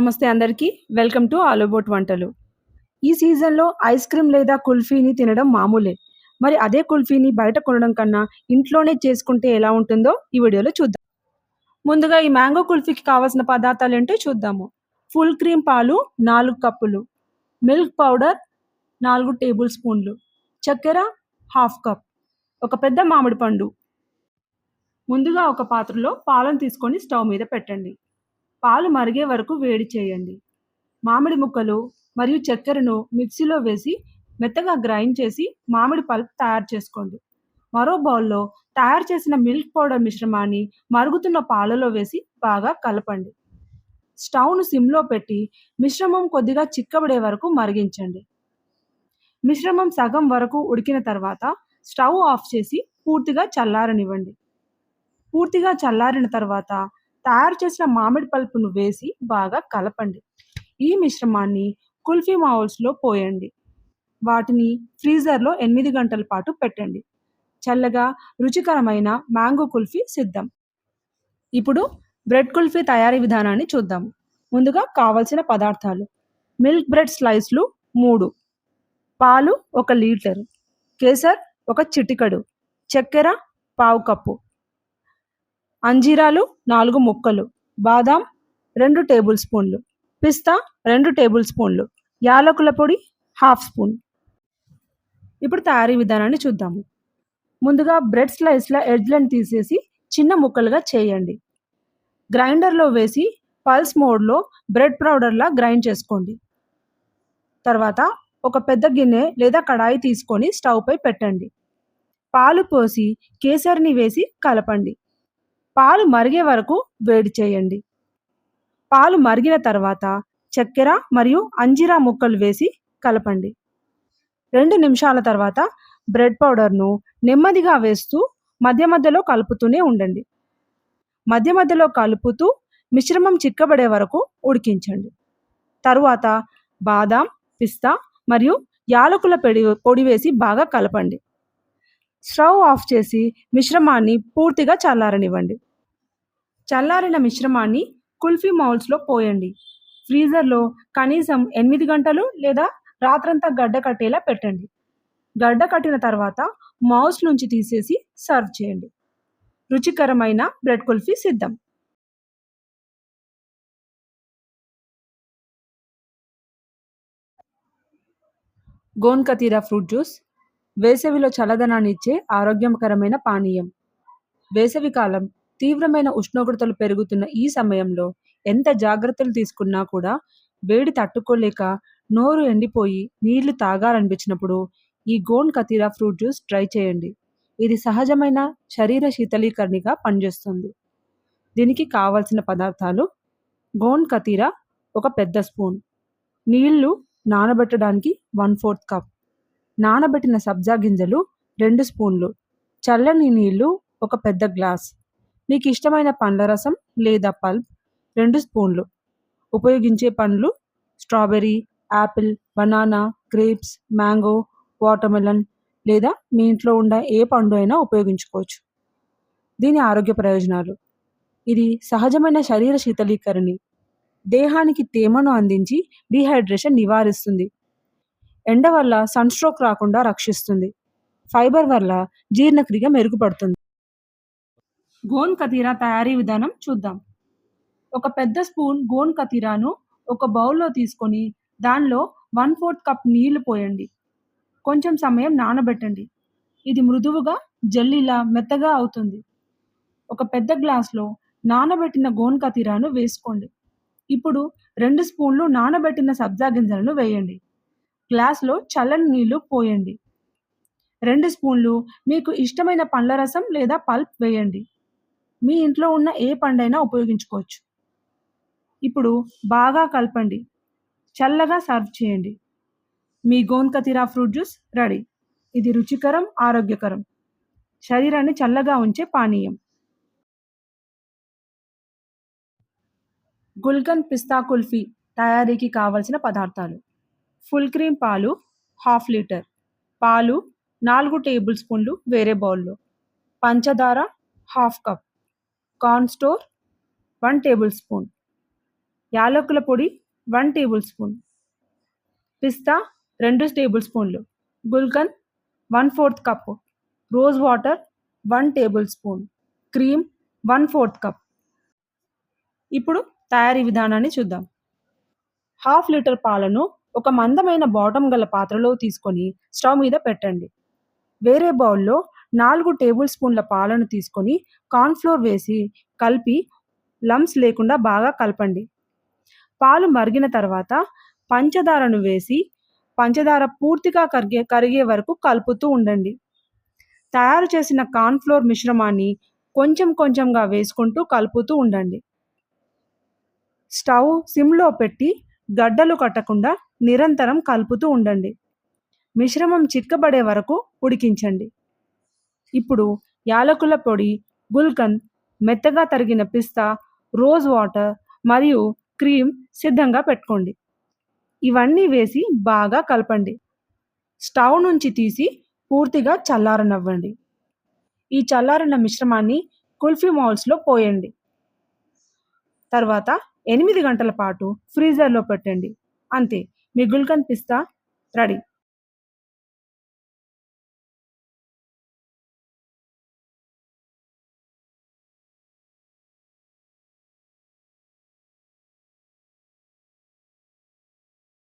నమస్తే అందరికీ. Welcome to all about వంటలు. ఈ సీజన్‌లో ఐస్ క్రీమ్ లేదా కుల్ఫీని తినడం మామూలే. మరి అదే కుల్ఫీని బయట కొనడం కన్నా ఇంట్లోనే చేసుకుంటే ఎలా ఉంటుందో ఈ వీడియోలో చూద్దాం. ముందుగా ఈ మ్యాంగో కుల్ఫీకి కావాల్సిన పదార్థాలేంటో చూద్దాము. ఫుల్ క్రీమ్ పాలు 4 కప్పులు, మిల్క్ పౌడర్ 4 టేబుల్ స్పూన్లు, చక్కెర హాఫ్ కప్, ఒక పెద్ద మామిడి పండు. ముందుగా ఒక పాత్రలో పాలను తీసుకొని స్టవ్ మీద పెట్టండి. పాలు మరిగే వరకు వేడి చేయండి. మామిడి ముక్కలు మరియు చక్కెరను మిక్సీలో వేసి మెత్తగా గ్రైండ్ చేసి మామిడి పల్ప్ తయారు చేసుకోండి. మరో బౌల్లో తయారు చేసిన మిల్క్ పౌడర్ మిశ్రమాన్ని మరుగుతున్న పాలలో వేసి బాగా కలపండి. స్టవ్ను సిమ్లో పెట్టి మిశ్రమం కొద్దిగా చిక్కబడే వరకు మరిగించండి. మిశ్రమం సగం వరకు ఉడికిన తర్వాత స్టవ్ ఆఫ్ చేసి పూర్తిగా చల్లారనివ్వండి. పూర్తిగా చల్లారిన తర్వాత తయారు చేసిన మామిడి పల్పును వేసి బాగా కలపండి. ఈ మిశ్రమాన్ని కుల్ఫీ మౌల్డ్స్లో పోయండి. వాటిని ఫ్రీజర్లో 8 గంటల పాటు పెట్టండి. చల్లగా రుచికరమైన మ్యాంగో కుల్ఫీ సిద్ధం. ఇప్పుడు బ్రెడ్ కుల్ఫీ తయారీ విధానాన్ని చూద్దాం. ముందుగా కావలసిన పదార్థాలు: మిల్క్ బ్రెడ్ స్లైస్లు 3, పాలు 1 లీటర్, కేసర్ 1 చిటికెడు, చక్కెర పావు కప్పు, అంజీరాలు 4 ముక్కలు, బాదాం 2 టేబుల్ స్పూన్లు, పిస్తా 2 టేబుల్ స్పూన్లు, యాలకుల పొడి హాఫ్ స్పూన్. ఇప్పుడు తయారీ విధానాన్ని చూద్దాము. ముందుగా బ్రెడ్ స్లైస్ల ఎడ్జ్లను తీసేసి చిన్న ముక్కలుగా చేయండి. గ్రైండర్లో వేసి పల్స్ మోడ్లో బ్రెడ్ పౌడర్లా గ్రైండ్ చేసుకోండి. తర్వాత ఒక పెద్ద గిన్నె లేదా కడాయి తీసుకొని స్టవ్ పై పెట్టండి. పాలు పోసి కేసరిని వేసి కలపండి. పాలు మరిగే వరకు వేడి చేయండి. పాలు మరిగిన తర్వాత చక్కెర మరియు అంజీరా ముక్కలు వేసి కలపండి. 2 నిమిషాల తర్వాత బ్రెడ్ పౌడర్ను నెమ్మదిగా వేస్తూ మధ్య మధ్యలో కలుపుతూనే ఉండండి. మధ్య మధ్యలో కలుపుతూ మిశ్రమం చిక్కబడే వరకు ఉడికించండి. తరువాత బాదాం, పిస్తా మరియు యాలకుల పొడి వేసి బాగా కలపండి. స్టవ్ ఆఫ్ చేసి మిశ్రమాన్ని పూర్తిగా చల్లారనివ్వండి. చల్లారిన మిశ్రమాన్ని కుల్ఫీ మౌల్డ్స్లో పోయండి. ఫ్రీజర్లో కనీసం 8 గంటలు లేదా రాత్రంతా గడ్డ కట్టేలా పెట్టండి. గడ్డ కట్టిన తర్వాత మౌల్డ్స్ నుంచి తీసేసి సర్వ్ చేయండి. రుచికరమైన బ్రెడ్ కుల్ఫీ సిద్ధం. గోన్ కతీరా ఫ్రూట్ జ్యూస్ వేసవిలో చల్లదనాన్ని ఇచ్చే ఆరోగ్యకరమైన పానీయం. వేసవికాలం తీవ్రమైన ఉష్ణోగ్రతలు పెరుగుతున్న ఈ సమయంలో ఎంత జాగ్రత్తలు తీసుకున్నా కూడా వేడి తట్టుకోలేక నోరు ఎండిపోయి నీళ్లు తాగాలనిపించినప్పుడు ఈ గోన్ కతీరా ఫ్రూట్ జ్యూస్ ట్రై చేయండి. ఇది సహజమైన శరీర శీతలీకరణగా పనిచేస్తుంది. దీనికి కావలసిన పదార్థాలు: గోన్ కతీరా 1 పెద్ద స్పూన్, నీళ్లు నానబెట్టడానికి 1/4 కప్, నానబెట్టిన సబ్జా గింజలు 2 స్పూన్లు, చల్లని నీళ్లు 1 పెద్ద గ్లాస్, మీకు ఇష్టమైన పండ్ల రసం లేదా పల్ప్ 2 స్పూన్లు. ఉపయోగించే పండ్లు: strawberry, Apple, banana, grapes, mango, watermelon లేదా మీ ఇంట్లో ఉన్న ఏ పండు అయినా ఉపయోగించుకోవచ్చు. దీని ఆరోగ్య ప్రయోజనాలు: ఇది సహజమైన శరీర శీతలీకరణి, దేహానికి తేమను అందించి డీహైడ్రేషన్ నివారిస్తుంది, ఎండ వల్ల సన్ స్ట్రోక్ రాకుండా రక్షిస్తుంది, ఫైబర్ వల్ల జీర్ణక్రియ మెరుగుపడుతుంది. గోన్ కతీరా తయారీ విధానం చూద్దాం. 1 పెద్ద స్పూన్ గోన్ కతీరాను ఒక బౌల్లో తీసుకొని దానిలో 1/4 కప్ నీళ్లు పోయండి. కొంచెం సమయం నానబెట్టండి. ఇది మృదువుగా జెల్లీలా మెత్తగా అవుతుంది. ఒక పెద్ద గ్లాస్లో నానబెట్టిన గోన్ కతీరాను వేసుకోండి. ఇప్పుడు 2 స్పూన్లు నానబెట్టిన సబ్జా గింజలను వేయండి. గ్లాస్లో చల్లని నీళ్లు పోయండి. 2 స్పూన్లు మీకు ఇష్టమైన పండ్ల రసం లేదా పల్ప్ వేయండి. మీ ఇంట్లో ఉన్న ఏ పండైనా ఉపయోగించుకోవచ్చు. ఇప్పుడు బాగా కలపండి. చల్లగా సర్వ్ చేయండి. మీ గోన్ కతీరా ఫ్రూట్ జ్యూస్ రెడీ. ఇది రుచికరం, ఆరోగ్యకరం, శరీరాన్ని చల్లగా ఉంచే పానీయం. గుల్కన్ పిస్తా కుల్ఫీ తయారీకి కావలసిన పదార్థాలు: ఫుల్ క్రీమ్ పాలు హాఫ్ లీటర్, పాలు 4 టేబుల్ స్పూన్లు వేరే బౌల్లో, పంచదార half cup, corn store 1 table spoon, యాలకుల పొడి 1 టేబుల్ స్పూన్, పిస్తా 2 టేబుల్ స్పూన్లు, gulkand 1/4 cup, rose water 1 table spoon, cream 1/4 cup. ఇప్పుడు తయారీ విధానాన్ని చూద్దాం. హాఫ్ లీటర్ పాలను ఒక మందమైన బాటమ్ గల పాత్రలో తీసుకొని స్టవ్ మీద పెట్టండి. వేరే బౌల్‌లో 4 టేబుల్ స్పూన్ల పాలను తీసుకొని కార్న్‌ఫ్లోర్ వేసి కలిపి లంప్స్ లేకుండా బాగా కలపండి. పాలు మరిగిన తర్వాత పంచదారను వేసి పంచదార పూర్తిగా కరిగే వరకు కలుపుతూ ఉండండి. తయారు చేసిన కార్న్‌ఫ్లోర్ మిశ్రమాన్ని కొంచెం కొంచెంగా వేసుకుంటూ కలుపుతూ ఉండండి. స్టవ్ సిమ్‌లో పెట్టి గడ్డలు కట్టకుండా నిరంతరం కలుపుతూ ఉండండి. మిశ్రమం చిక్కబడే వరకు ఉడికించండి. ఇప్పుడు యాలకుల పొడి, గుల్కంద్, మెత్తగా తరిగిన పిస్తా, రోజ్ వాటర్ మరియు క్రీమ్ సిద్ధంగా పెట్టుకోండి. ఇవన్నీ వేసి బాగా కలపండి. స్టవ్ నుంచి తీసి పూర్తిగా చల్లారనివ్వండి. ఈ చల్లారిన మిశ్రమాన్ని కుల్ఫీ మౌల్డ్స్‌లో పోయండి. తర్వాత 8 గంటల పాటు ఫ్రీజర్‌లో పెట్టండి. అంతే, మీ గుల్కంద్ పిస్తా రెడీ.